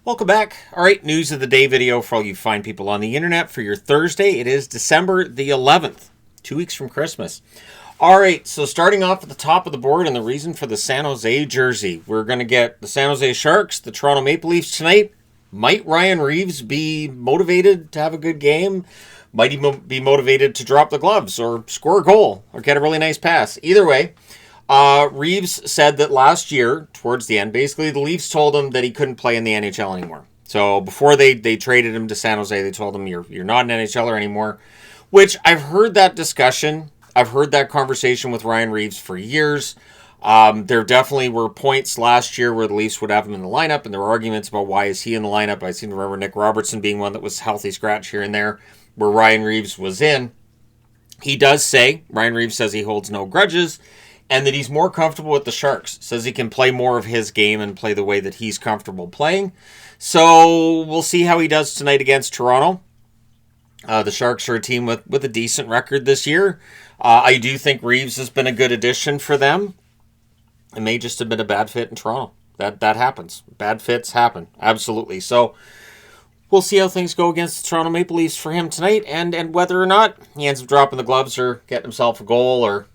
Welcome back. All right, news of the day video for all you fine people on the internet for your Thursday. It is December the 11th, 2 weeks from Christmas. All right, so starting off at the top of the board and the reason for the San Jose jersey. We're going to get the San Jose Sharks, the Toronto Maple Leafs tonight. Might Ryan Reaves be motivated to have a good game? Might he be motivated to drop the gloves or score a goal or get a really nice pass? Either way, Reaves said that last year, towards the end, basically the Leafs told him that he couldn't play in the NHL anymore. So before they traded him to San Jose, they told him you're not an NHLer anymore, which I've heard that discussion. I've heard that conversation with Ryan Reaves for years. There definitely were points last year where the Leafs would have him in the lineup, and there were arguments about why is he in the lineup. I seem to remember Nick Robertson being one that was healthy scratch here and there, where Ryan Reaves was in. He does say, Ryan Reaves says he holds no grudges, and that he's more comfortable with the Sharks. Says he can play more of his game and play the way that he's comfortable playing. So we'll see how he does tonight against Toronto. The Sharks are a team with a decent record this year. I do think Reaves has been a good addition for them. It may just have been a bad fit in Toronto. That happens. Bad fits happen. Absolutely. So we'll see how things go against the Toronto Maple Leafs for him tonight, and whether or not he ends up dropping the gloves or getting himself a goal, or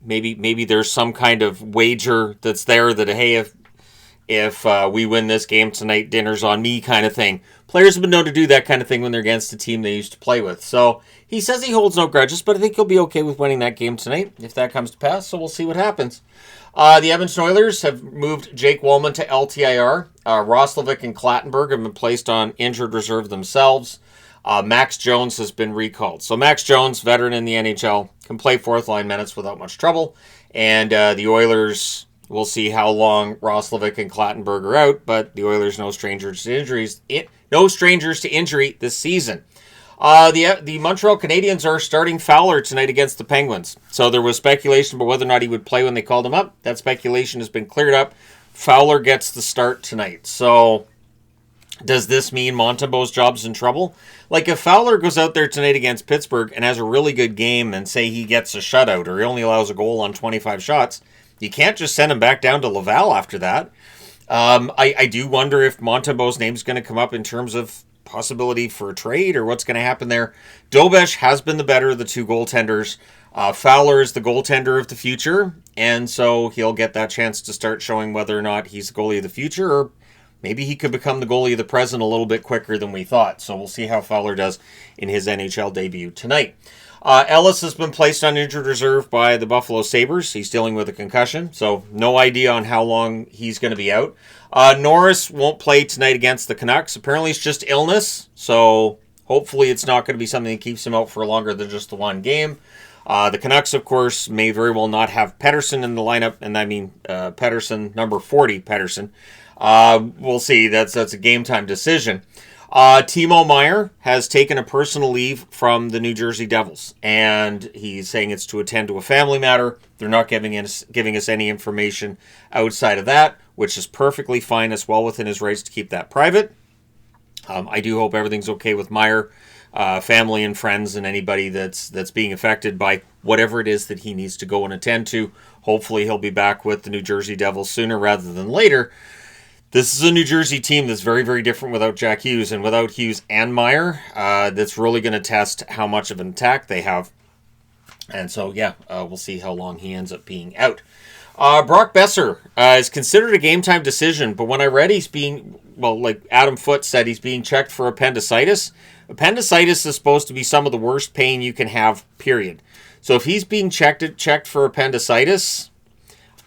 maybe there's some kind of wager that's there that, hey, if we win this game tonight, dinner's on me kind of thing. Players have been known to do that kind of thing when they're against a team they used to play with. So he says he holds no grudges, but I think he'll be okay with winning that game tonight if that comes to pass. So we'll see what happens. The Edmonton Oilers have moved Jake Woolman to LTIR. Roslovic and Clattenburg have been placed on injured reserve themselves. Max Jones has been recalled. So Max Jones, veteran in the NHL, can play fourth line minutes without much trouble. And the Oilers, we'll see how long Roslovic and Clattenburg are out, but the Oilers no strangers to injuries. No strangers to injury this season. The Montreal Canadiens are starting Fowler tonight against the Penguins. So there was speculation about whether or not he would play when they called him up. That speculation has been cleared up. Fowler gets the start tonight. So does this mean Montembeault's job's in trouble? Like, if Fowler goes out there tonight against Pittsburgh and has a really good game and say he gets a shutout or he only allows a goal on 25 shots, you can't just send him back down to Laval after that. I do wonder if Montembeault's name is going to come up in terms of possibility for a trade or what's going to happen there. Dobesh has been the better of the two goaltenders. Fowler is the goaltender of the future, and so he'll get that chance to start showing whether or not he's the goalie of the future, or maybe he could become the goalie of the present a little bit quicker than we thought. So we'll see how Fowler does in his NHL debut tonight. Ellis has been placed on injured reserve by the Buffalo Sabres. He's dealing with a concussion, so no idea on how long he's going to be out. Norris won't play tonight against the Canucks. Apparently it's just illness, so hopefully it's not going to be something that keeps him out for longer than just the one game. The Canucks, of course, may very well not have Pettersson in the lineup, and I mean Pettersson, number 40 Pettersson. We'll see. That's a game time decision. Timo Meier has taken a personal leave from the New Jersey Devils, and he's saying it's to attend to a family matter. They're not giving us any information outside of that, which is perfectly fine. It's well within his rights to keep that private. I do hope everything's okay with Meier, family and friends, and anybody that's being affected by whatever it is that he needs to go and attend to. Hopefully he'll be back with the New Jersey Devils sooner rather than later. This is a New Jersey team that's very, very different without Jack Hughes, and without Hughes and Meier, that's really going to test how much of an attack they have. And so, we'll see how long he ends up being out. Brock Besser is considered a game-time decision, but when I read he's being, like Adam Foote said, he's being checked for appendicitis. Appendicitis is supposed to be some of the worst pain you can have, period. So if he's being checked for appendicitis,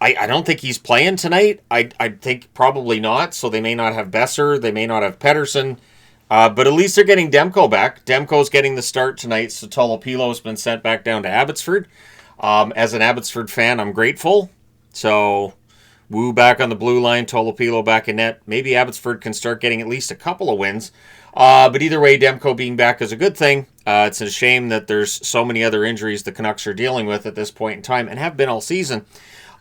I don't think he's playing tonight. I think probably not, so they may not have Besser, they may not have Pettersson, but at least they're getting Demko back. Demko's getting the start tonight, so Tolopilo's been sent back down to Abbotsford. As an Abbotsford fan, I'm grateful. So, Wu back on the blue line, Tolopilo back in net. Maybe Abbotsford can start getting at least a couple of wins. But either way, Demko being back is a good thing. It's a shame that there's so many other injuries the Canucks are dealing with at this point in time, and have been all season.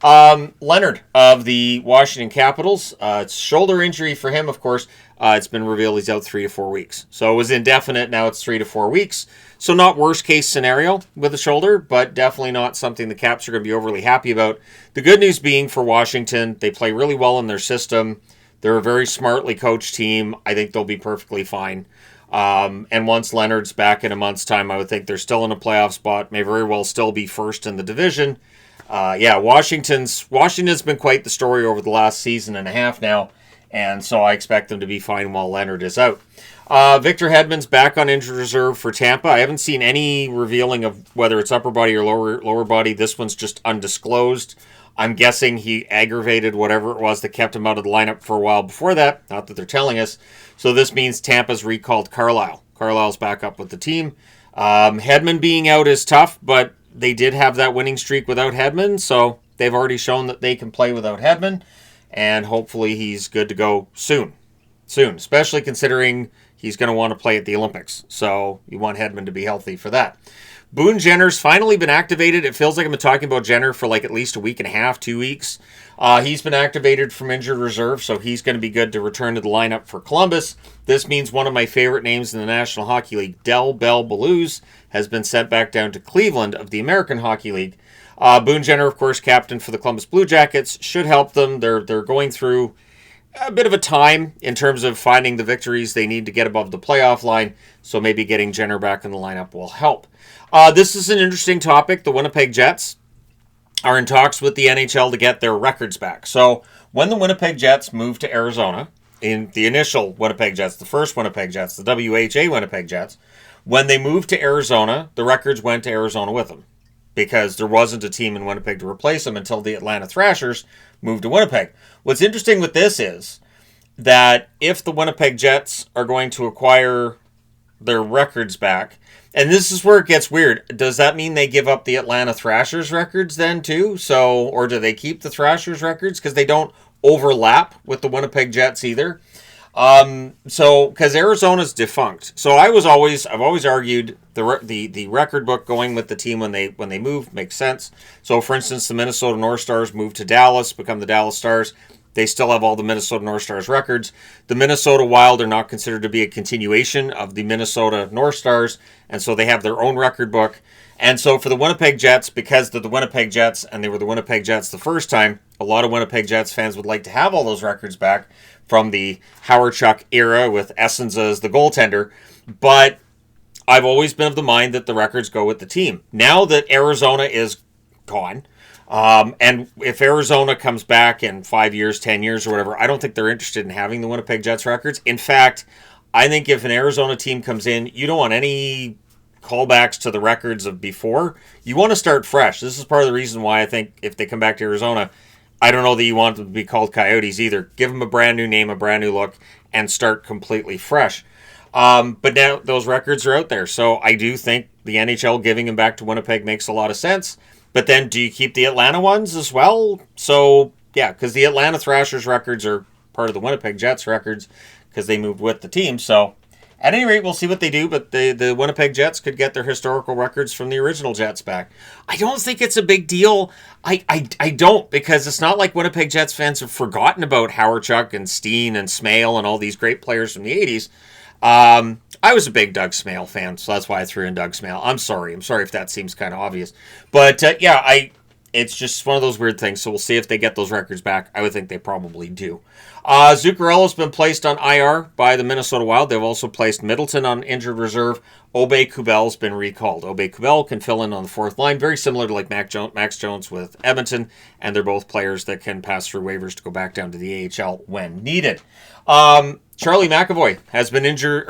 Leonard of the Washington Capitals, it's shoulder injury for him, of course. It's been revealed he's out 3 to 4 weeks. So it was indefinite, now it's 3 to 4 weeks. So not worst case scenario with the shoulder, but definitely not something the Caps are going to be overly happy about. The good news being for Washington, they play really well in their system. They're a very smartly coached team. I think they'll be perfectly fine. And once Leonard's back in a month's time, I would think they're still in a playoff spot. May very well still be first in the division. Washington's been quite the story over the last season and a half now, and so I expect them to be fine while Leonard is out. Victor Hedman's back on injured reserve for Tampa. I haven't seen any revealing of whether it's upper body or lower body. This one's just undisclosed. I'm guessing he aggravated whatever it was that kept him out of the lineup for a while before that. Not that they're telling us. So this means Tampa's recalled Carlisle. Carlisle's back up with the team. Hedman being out is tough, but they did have that winning streak without Hedman, so they've already shown that they can play without Hedman, and hopefully he's good to go soon, especially considering he's going to want to play at the Olympics, so you want Hedman to be healthy for that. Boone Jenner's finally been activated. It feels like I've been talking about Jenner for like at least a week and a half, 2 weeks. He's been activated from injured reserve, so he's going to be good to return to the lineup for Columbus. This means one of my favorite names in the National Hockey League, Del Bell Blues, has been sent back down to Cleveland of the American Hockey League. Boone Jenner, of course, captain for the Columbus Blue Jackets, should help them. They're going through a bit of a time in terms of finding the victories they need to get above the playoff line, so maybe getting Jenner back in the lineup will help. This is an interesting topic. The Winnipeg Jets are in talks with the NHL to get their records back. So when the Winnipeg Jets moved to Arizona, in the initial Winnipeg Jets, the first Winnipeg Jets, the WHA Winnipeg Jets, when they moved to Arizona, the records went to Arizona with them because there wasn't a team in Winnipeg to replace them until the Atlanta Thrashers moved to Winnipeg. What's interesting with this is that if the Winnipeg Jets are going to acquire their records back, and this is where it gets weird, does that mean they give up the Atlanta Thrashers records then too? So, or do they keep the Thrashers records because they don't overlap with the Winnipeg Jets either? Because Arizona's defunct. So I've always argued the record book going with the team when they move makes sense. So for instance, the Minnesota North Stars moved to Dallas, become the Dallas Stars. They still have all the Minnesota North Stars records. The Minnesota Wild are not considered to be a continuation of the Minnesota North Stars, and so they have their own record book. And so for the Winnipeg Jets, because they're the Winnipeg Jets and they were the Winnipeg Jets the first time, a lot of Winnipeg Jets fans would like to have all those records back from the Howard Chuck era with Essenza as the goaltender. But I've always been of the mind that the records go with the team. Now that Arizona is gone, and if Arizona comes back in 5 years, 10 years, or whatever, I don't think they're interested in having the Winnipeg Jets records. In fact, I think if an Arizona team comes in, you don't want any callbacks to the records of before. You want to start fresh. This is part of the reason why I think if they come back to Arizona, I don't know that you want them to be called Coyotes either. Give them a brand new name, a brand new look, and start completely fresh. But now those records are out there, so I do think the NHL giving them back to Winnipeg makes a lot of sense. But then do you keep the Atlanta ones as well? So, yeah, because the Atlanta Thrashers records are part of the Winnipeg Jets records because they moved with the team. So, at any rate, we'll see what they do, but the Winnipeg Jets could get their historical records from the original Jets back. I don't think it's a big deal. I don't, because it's not like Winnipeg Jets fans have forgotten about Howard Chuck and Steen and Smale and all these great players from the 80s. I was a big Doug Smale fan, so that's why I threw in Doug Smale. I'm sorry if that seems kind of obvious. But, it's just one of those weird things, so we'll see if they get those records back. I would think they probably do. Zuccarello's been placed on IR by the Minnesota Wild. They've also placed Middleton on injured reserve. Aubé-Kubel's been recalled. Aubé-Kubel can fill in on the fourth line, very similar to like Max Jones with Edmonton, and they're both players that can pass through waivers to go back down to the AHL when needed. Charlie McAvoy has been injured.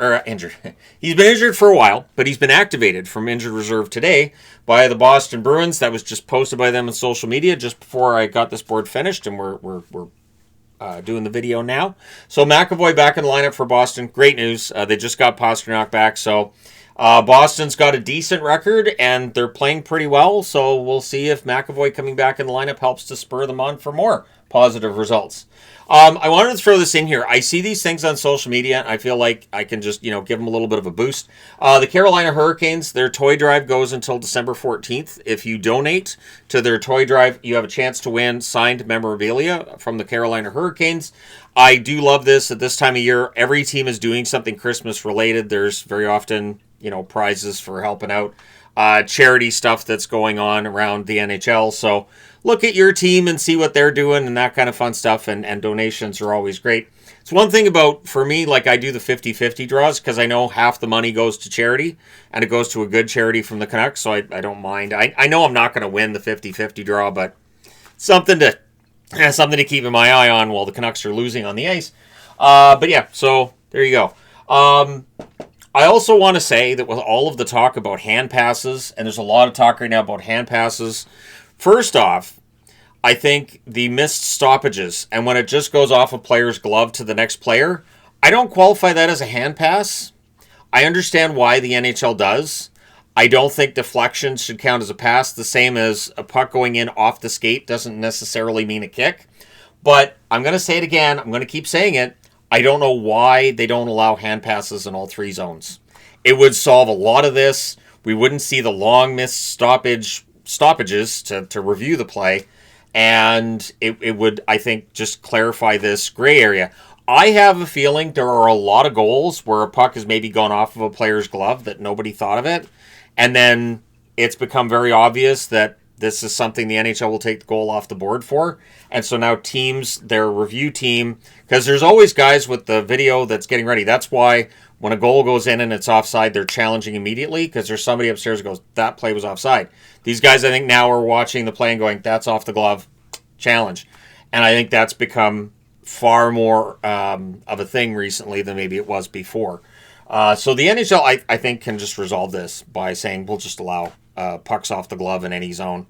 He's been injured for a while, but he's been activated from injured reserve today by the Boston Bruins. That was just posted by them on social media just before I got this board finished, and we're doing the video now. So McAvoy back in the lineup for Boston. Great news. They just got Pastrnak back, so Boston's got a decent record, and they're playing pretty well. So we'll see if McAvoy coming back in the lineup helps to spur them on for more positive results. I wanted to throw this in here. I see these things on social media, and I feel like I can just, give them a little bit of a boost. The Carolina Hurricanes, their toy drive goes until December 14th. If you donate to their toy drive, you have a chance to win signed memorabilia from the Carolina Hurricanes. I do love this. At this time of year, every team is doing something Christmas related. There's very often, prizes for helping out. Charity stuff that's going on around the NHL. So look at your team and see what they're doing and that kind of fun stuff. And donations are always great. It's one thing about, for me, like I do the 50-50 draws because I know half the money goes to charity and it goes to a good charity from the Canucks, so I don't mind. I know I'm not going to win the 50-50 draw, but something to keep my eye on while the Canucks are losing on the ice. But yeah, so there you go. I also want to say that with all of the talk about hand passes, and there's a lot of talk right now about hand passes, first off, I think the missed stoppages, and when it just goes off a player's glove to the next player, I don't qualify that as a hand pass. I understand why the NHL does. I don't think deflections should count as a pass, the same as a puck going in off the skate doesn't necessarily mean a kick. But I'm going to say it again. I'm going to keep saying it. I don't know why they don't allow hand passes in all three zones. It would solve a lot of this. We wouldn't see the long missed stoppages to review the play. And it would, I think, just clarify this gray area. I have a feeling there are a lot of goals where a puck has maybe gone off of a player's glove that nobody thought of it. And then it's become very obvious that this is something the NHL will take the goal off the board for. And so now teams, their review team, because there's always guys with the video that's getting ready. That's why when a goal goes in and it's offside, they're challenging immediately because there's somebody upstairs who goes, that play was offside. These guys, I think, now are watching the play and going, that's off the glove, challenge. And I think that's become far more of a thing recently than maybe it was before. So the NHL, I think, can just resolve this by saying we'll just allow pucks off the glove in any zone.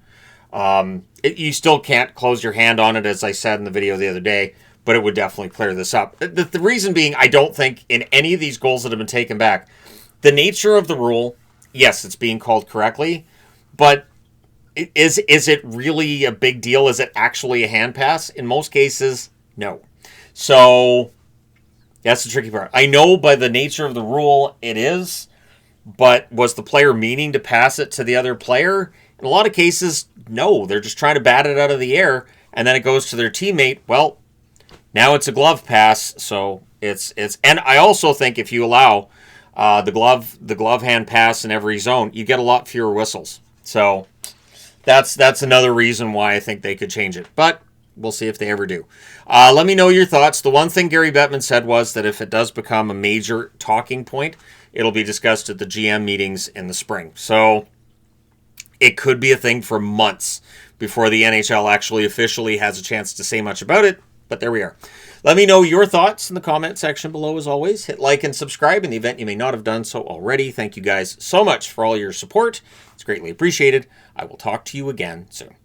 You still can't close your hand on it, as I said in the video the other day, but it would definitely clear this up. The reason being, I don't think in any of these goals that have been taken back, the nature of the rule, yes, it's being called correctly, but is it really a big deal? Is it actually a hand pass? In most cases, no. So that's the tricky part. I know by the nature of the rule it is, but was the player meaning to pass it to the other player? In a lot of cases, no. They're just trying to bat it out of the air, and then it goes to their teammate. Well, now it's a glove pass, so it's. And I also think if you allow the glove hand pass in every zone, you get a lot fewer whistles. So that's another reason why I think they could change it. But we'll see if they ever do. Let me know your thoughts. The one thing Gary Bettman said was that if it does become a major talking point, it'll be discussed at the GM meetings in the spring. So it could be a thing for months before the NHL actually officially has a chance to say much about it. But there we are. Let me know your thoughts in the comment section below as always. Hit like and subscribe in the event you may not have done so already. Thank you guys so much for all your support. It's greatly appreciated. I will talk to you again soon.